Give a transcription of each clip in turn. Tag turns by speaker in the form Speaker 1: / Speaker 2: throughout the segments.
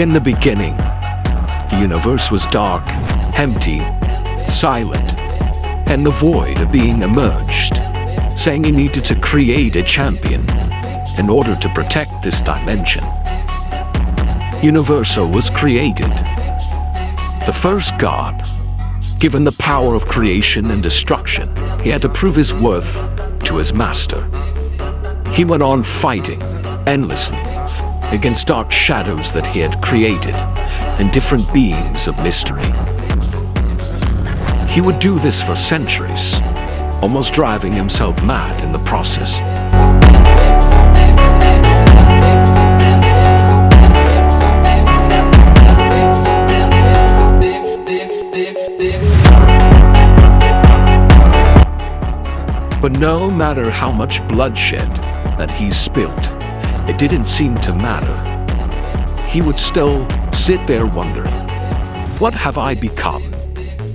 Speaker 1: In the beginning, the universe was dark, empty, silent, and the void of being emerged, saying he needed to create a champion in order to protect this dimension. Universo was created. The first god, given the power of creation and destruction, he had to prove his worth to his master. He went on fighting endlessly against dark shadows that he had created and different beings of mystery. He would do this for centuries, almost driving himself mad in the process. But no matter how much bloodshed that he spilled, it didn't seem to matter. He would still sit there wondering, what have I become?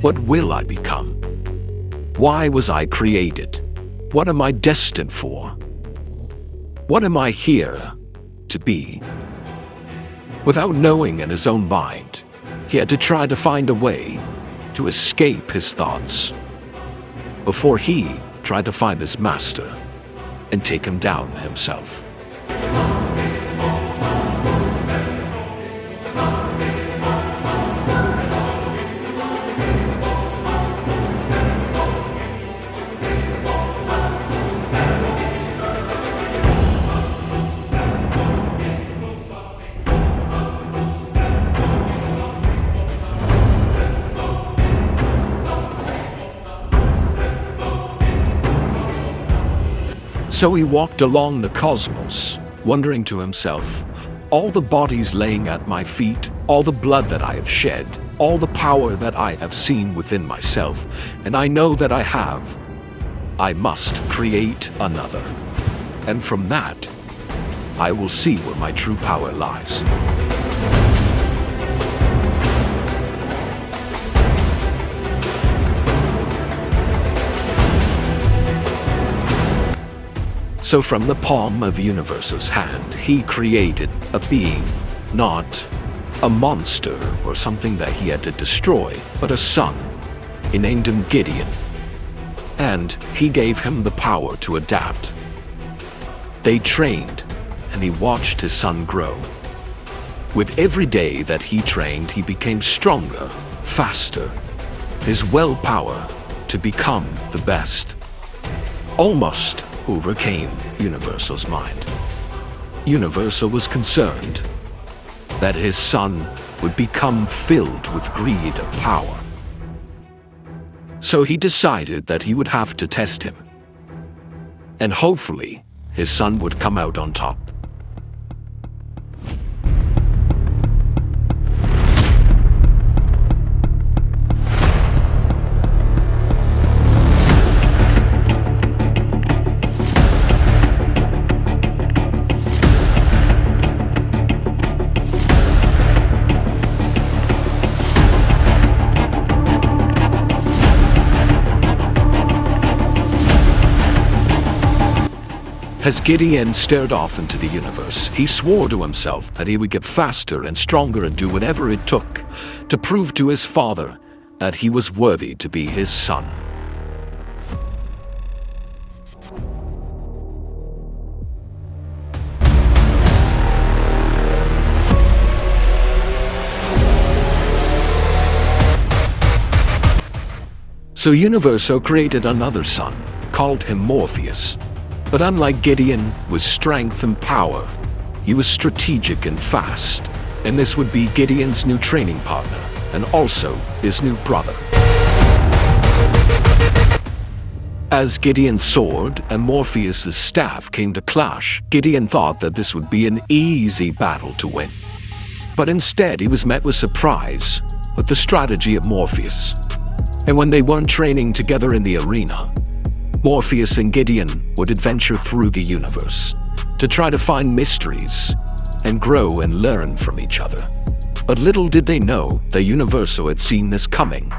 Speaker 1: What will I become? Why was I created? What am I destined for? What am I here to be? Without knowing in his own mind, he had to try to find a way to escape his thoughts before he tried to find his master and take him down himself. So he walked along the cosmos, wondering to himself, all the bodies laying at my feet, all the blood that I have shed, all the power that I have seen within myself, and I know that I must create another. And from that, I will see where my true power lies. So from the palm of Universo's hand, he created a being, not a monster or something that he had to destroy, but a son. He named him Gideon, and he gave him the power to adapt. They trained, and he watched his son grow. With every day that he trained, he became stronger, faster, his willpower to become the best. Almost overcame Universo's mind. Universo was concerned that his son would become filled with greed and power. So he decided that he would have to test him. And hopefully, his son would come out on top. As Gideon stared off into the universe, he swore to himself that he would get faster and stronger and do whatever it took to prove to his father that he was worthy to be his son. So Universo created another son, called him Morpheus. But unlike Gideon, with strength and power, he was strategic and fast, and this would be Gideon's new training partner, and also his new brother. As Gideon's sword and Morpheus's staff came to clash, Gideon thought that this would be an easy battle to win. But instead, he was met with surprise with the strategy of Morpheus. And when they weren't training together in the arena, Morpheus and Gideon would adventure through the universe to try to find mysteries and grow and learn from each other. But little did they know that Universo had seen this coming,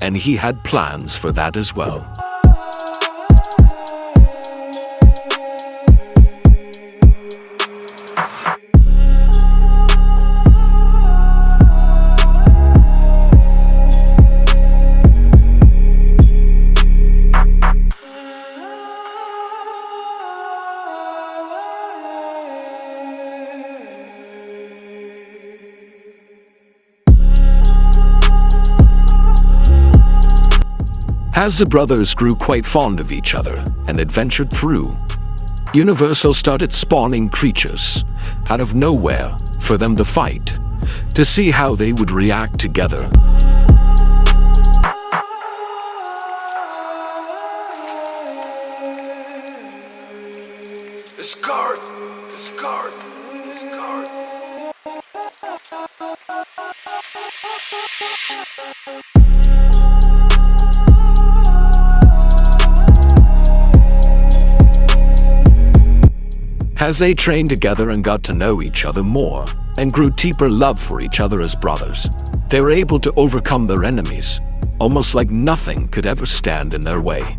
Speaker 1: and he had plans for that as well. As the brothers grew quite fond of each other and adventured through, Universal started spawning creatures out of nowhere for them to fight, to see how they would react together.
Speaker 2: Discard! Discard! Discard!
Speaker 1: As they trained together and got to know each other more, and grew deeper love for each other as brothers, they were able to overcome their enemies, almost like nothing could ever stand in their way.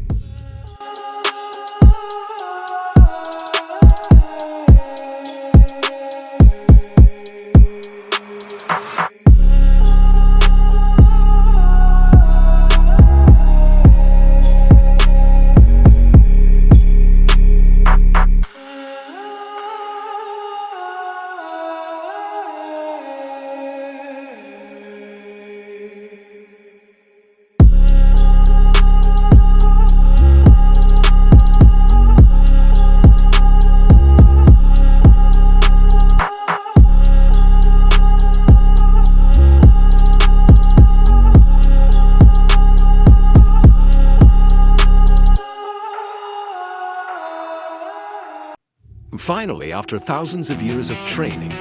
Speaker 1: Finally, after thousands of years of training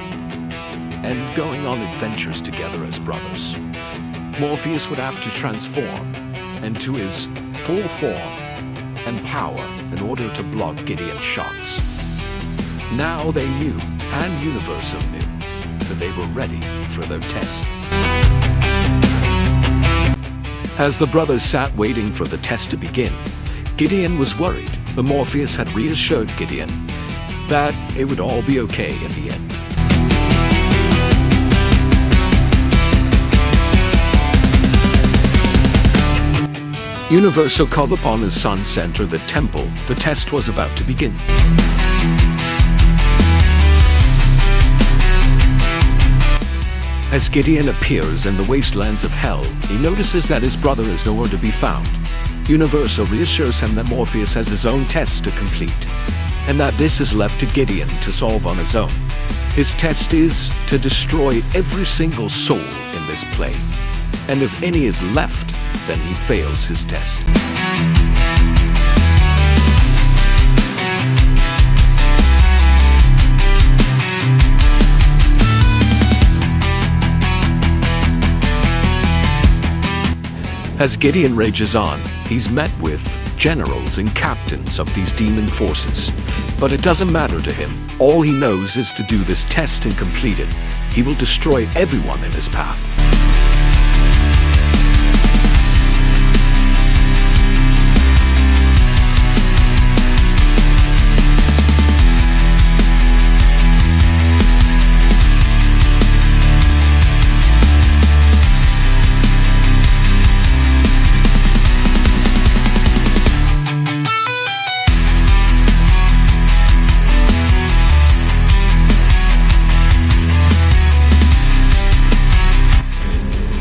Speaker 1: and going on adventures together as brothers, Morpheus would have to transform into his full form and power in order to block Gideon's shots. Now they knew, and Universal knew, that they were ready for their test. As the brothers sat waiting for the test to begin, Gideon was worried, but Morpheus had reassured Gideon that it would all be okay in the end. Universal called upon his sons to enter the temple. The test was about to begin. As Gideon appears in the wastelands of hell, he notices that his brother is nowhere to be found. Universal reassures him that Morpheus has his own test to complete, and that this is left to Gideon to solve on his own. His test is to destroy every single soul in this play, and if any is left, then he fails his test. As Gideon rages on, he's met with generals and captains of these demon forces. But it doesn't matter to him. All he knows is to do this test and complete it. He will destroy everyone in his path.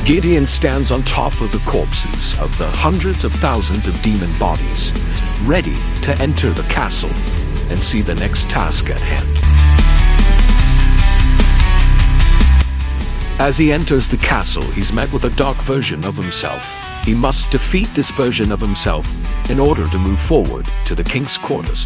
Speaker 1: Gideon stands on top of the corpses of the hundreds of thousands of demon bodies, ready to enter the castle and see the next task at hand. As he enters the castle, he's met with a dark version of himself. He must defeat this version of himself in order to move forward to the king's quarters.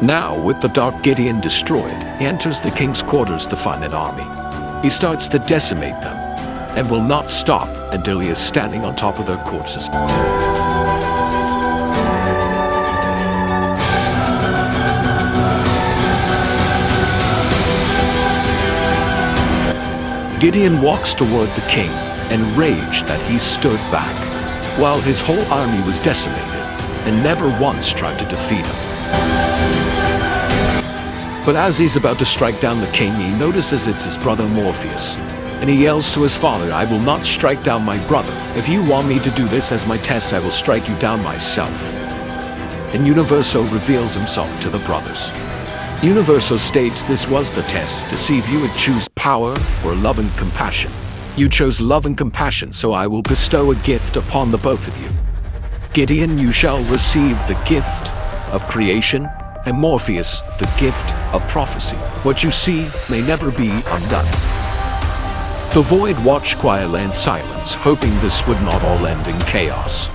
Speaker 1: Now, with the dark Gideon destroyed, he enters the king's quarters to find an army. He starts to decimate them, and will not stop until he is standing on top of their corpses. Gideon walks toward the king, enraged that he stood back, while his whole army was decimated and never once tried to defeat him. But as he's about to strike down the king, he notices it's his brother Morpheus, and he yells to his father, "I will not strike down my brother. If you want me to do this as my test, I will strike you down myself." And Universo reveals himself to the brothers. Universo states this was the test to see if you would choose power or love and compassion. You chose love and compassion, so I will bestow a gift upon the both of you. Gideon, you shall receive the gift of creation, and Morpheus, the gift of prophecy. What you see may never be undone. The void watched quietly in silence, hoping this would not all end in chaos.